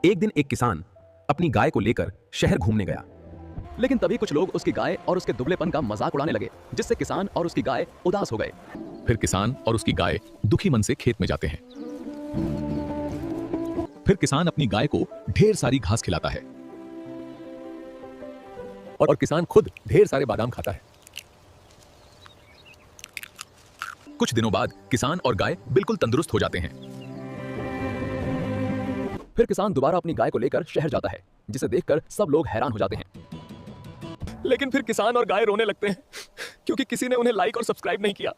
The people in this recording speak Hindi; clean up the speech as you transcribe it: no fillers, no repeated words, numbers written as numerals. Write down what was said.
एक दिन एक किसान अपनी गाय को लेकर शहर घूमने गया। लेकिन तभी कुछ लोग उसकी गाय और उसके दुबलेपन का मजाक उड़ाने लगे, जिससे किसान और उसकी गाय उदास हो गए। फिर किसान और उसकी गाय दुखी मन से खेत में जाते हैं। फिर किसान अपनी गाय को ढेर सारी घास खिलाता है और किसान खुद ढेर सारे बादाम खाता है। कुछ दिनों बाद किसान और गाय बिल्कुल तंदुरुस्त हो जाते हैं। फिर किसान दोबारा अपनी गाय को लेकर शहर जाता है, जिसे देखकर सब लोग हैरान हो जाते हैं। लेकिन फिर किसान और गाय रोने लगते हैं क्योंकि किसी ने उन्हें लाइक और सब्सक्राइब नहीं किया।